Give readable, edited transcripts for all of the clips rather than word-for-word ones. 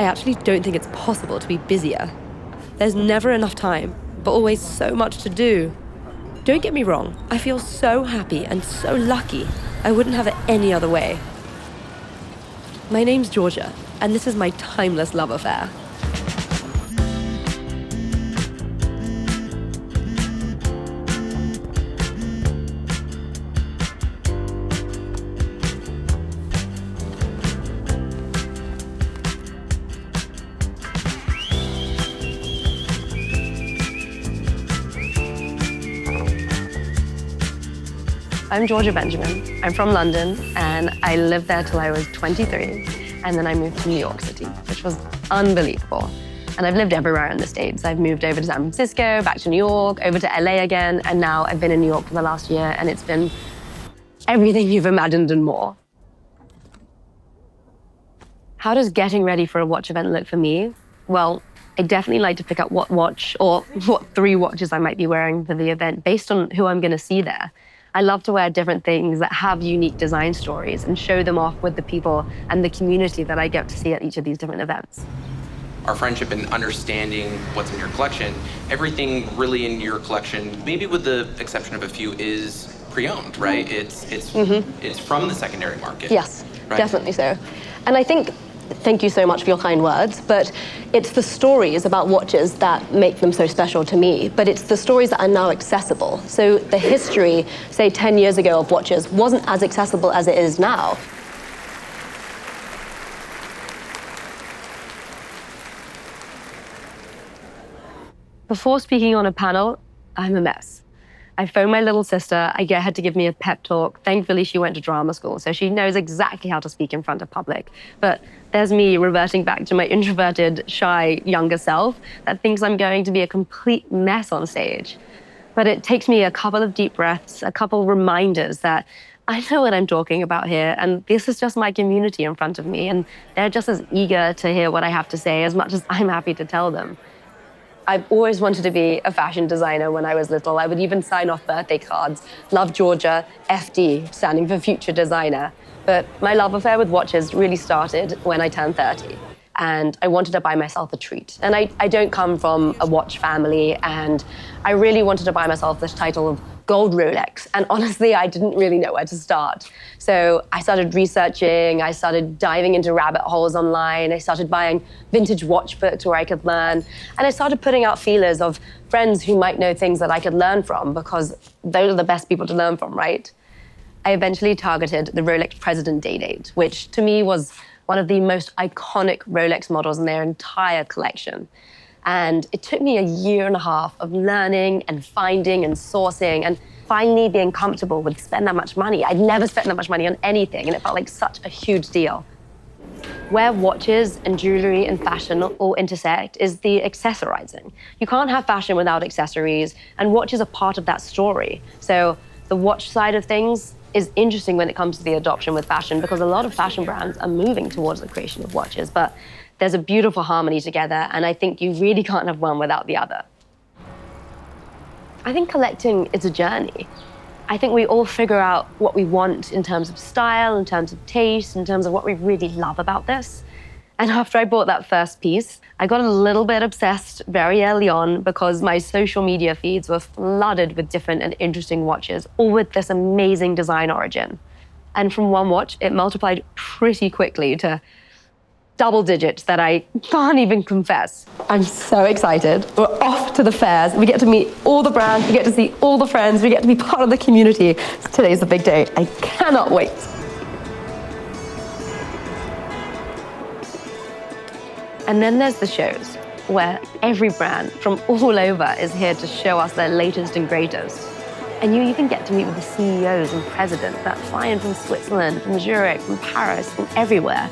I actually don't think it's possible to be busier. There's never enough time, but always so much to do. Don't get me wrong, I feel so happy and so lucky. I wouldn't have it any other way. My name's Georgia, and this is my timeless love affair. I'm Georgia Benjamin. I'm from London, and I lived there till I was 23, and then I moved to New York City, which was unbelievable. And I've lived everywhere in the States. I've moved over to San Francisco, back to New York, over to LA again, and now I've been in New York for the last year, and it's been everything you've imagined and more. How does getting ready for a watch event look for me? Well, I definitely like to pick up what watch or what 3 watches I might be wearing for the event based on who I'm going to see there. I love to wear different things that have unique design stories and show them off with the people and the community that I get to see at each of these different events. Our friendship and understanding what's in your collection, everything really in your collection, maybe with the exception of a few, is pre-owned, right? It's from the secondary market. Yes, right? Definitely so. And I think, thank you so much for your kind words, but it's the stories about watches that make them so special to me, but it's the stories that are now accessible. So the history, say 10 years ago of watches, wasn't as accessible as it is now. Before speaking on a panel, I'm a mess. I phone my little sister, I get her to give me a pep talk. Thankfully, she went to drama school, so she knows exactly how to speak in front of public. But there's me reverting back to my introverted, shy, younger self that thinks I'm going to be a complete mess on stage. But it takes me a couple of deep breaths, a couple reminders that I know what I'm talking about here, and this is just my community in front of me, and they're just as eager to hear what I have to say as much as I'm happy to tell them. I've always wanted to be a fashion designer when I was little. I would even sign off birthday cards. Love Georgia, FD, standing for future designer. But my love affair with watches really started when I turned 30. And I wanted to buy myself a treat. And I don't come from a watch family, and I really wanted to buy myself this title of gold Rolex. And honestly, I didn't really know where to start. So I started researching, I started diving into rabbit holes online, I started buying vintage watch books where I could learn, and I started putting out feelers of friends who might know things that I could learn from, because those are the best people to learn from, right? I eventually targeted the Rolex President Day-Date, which to me was one of the most iconic Rolex models in their entire collection. And it took me a year and a half of learning and finding and sourcing and finally being comfortable with spending that much money. I'd never spent that much money on anything, and it felt like such a huge deal. Where watches and jewelry and fashion all intersect is the accessorizing. You can't have fashion without accessories, and watches are part of that story. So the watch side of things is interesting when it comes to the adoption with fashion, because a lot of fashion brands are moving towards the creation of watches, but there's a beautiful harmony together, and I think you really can't have one without the other. I think collecting is a journey. I think we all figure out what we want in terms of style, in terms of taste, in terms of what we really love about this. And after I bought that first piece, I got a little bit obsessed very early on because my social media feeds were flooded with different and interesting watches, all with this amazing design origin. And from one watch, it multiplied pretty quickly to double digits that I can't even confess. I'm so excited. We're off to the fairs. We get to meet all the brands, we get to see all the friends, we get to be part of the community. Today's the big day. I cannot wait. And then there's the shows, where every brand from all over is here to show us their latest and greatest. And you even get to meet with the CEOs and presidents that fly in from Switzerland, from Zurich, from Paris, from everywhere.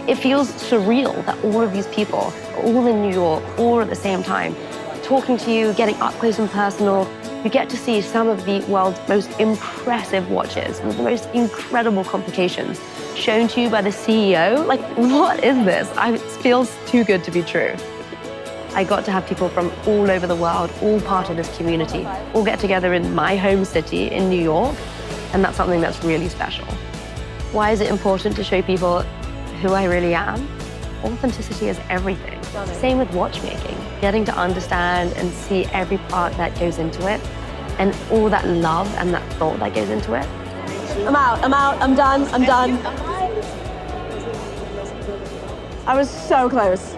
It feels surreal that all of these people are all in New York, all at the same time, talking to you, getting up close and personal. You get to see some of the world's most impressive watches with the most incredible complications shown to you by the CEO. Like, what is this? It feels too good to be true. I got to have people from all over the world, all part of this community, all get together in my home city in New York, and that's something that's really special. Why is it important to show people who I really am? authenticity is everything. Same with watchmaking, getting to understand and see every part that goes into it and all that love and that thought that goes into it. I'm out, I'm done. I was so close.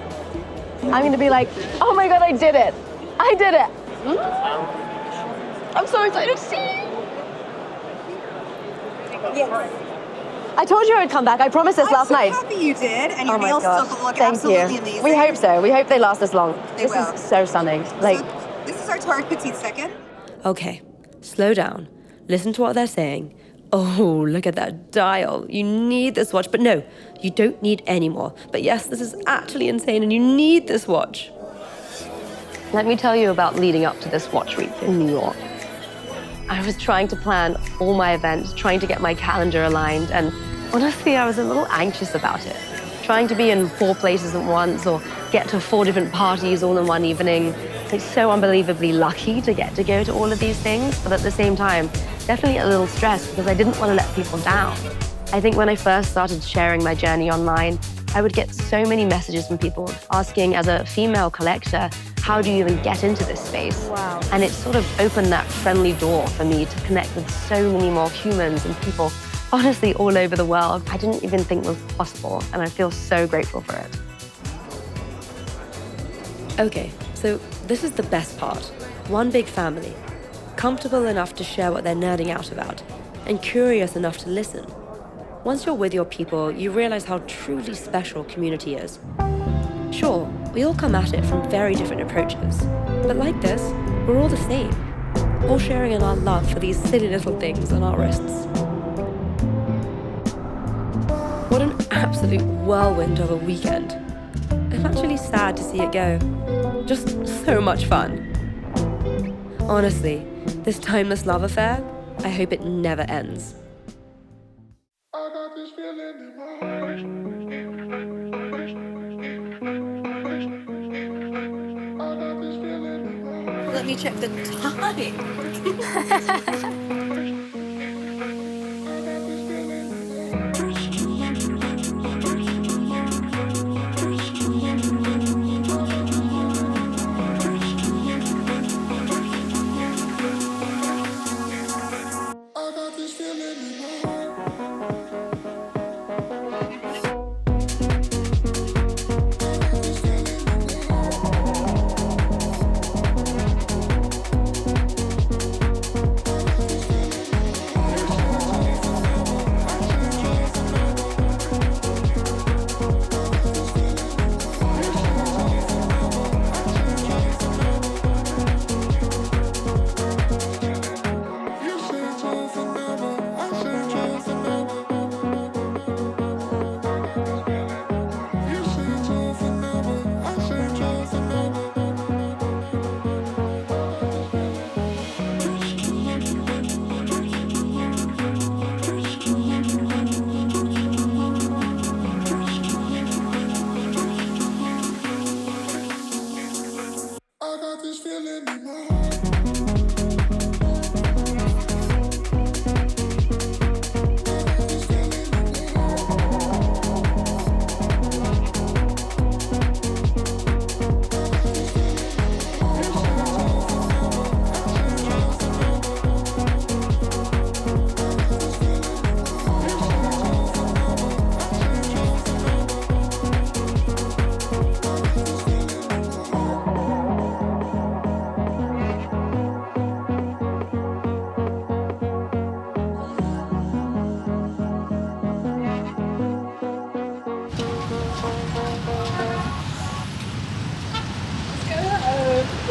I'm gonna be like, oh my God, I did it. I'm so excited to see you. Yes. I told you I would come back. I promised this last night. I'm so happy you did, and your Oh my nails gosh. still look Thank absolutely you. amazing. We hope so. We hope they last as long. They This will. is so stunning. Like, So, this is our tart petite second. Okay, slow down. Listen to what they're saying. Oh, look at that dial. You need this watch, but no, you don't need any more. But yes, this is actually insane and you need this watch. Let me tell you about leading up to this watch week in New York. I was trying to plan all my events, trying to get my calendar aligned, and honestly, I was a little anxious about it. Trying to be in 4 places at once or get to 4 different parties all in one evening. It's so unbelievably lucky to get to go to all of these things, but at the same time, definitely a little stressed because I didn't want to let people down. I think when I first started sharing my journey online, I would get so many messages from people asking, as a female collector, how do you even get into this space? Wow. And it sort of opened that friendly door for me to connect with so many more humans and people, honestly, all over the world. I didn't even think was possible, and I feel so grateful for it. Okay, so this is the best part. One big family, comfortable enough to share what they're nerding out about, and curious enough to listen. Once you're with your people, you realize how truly special community is. Sure, we all come at it from very different approaches, but like this, we're all the same, all sharing in our love for these silly little things on our wrists. What an absolute whirlwind of a weekend. I'm actually sad to see it go. Just so much fun. Honestly, this timeless love affair, I hope it never ends. Let me check the time.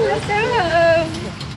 We're so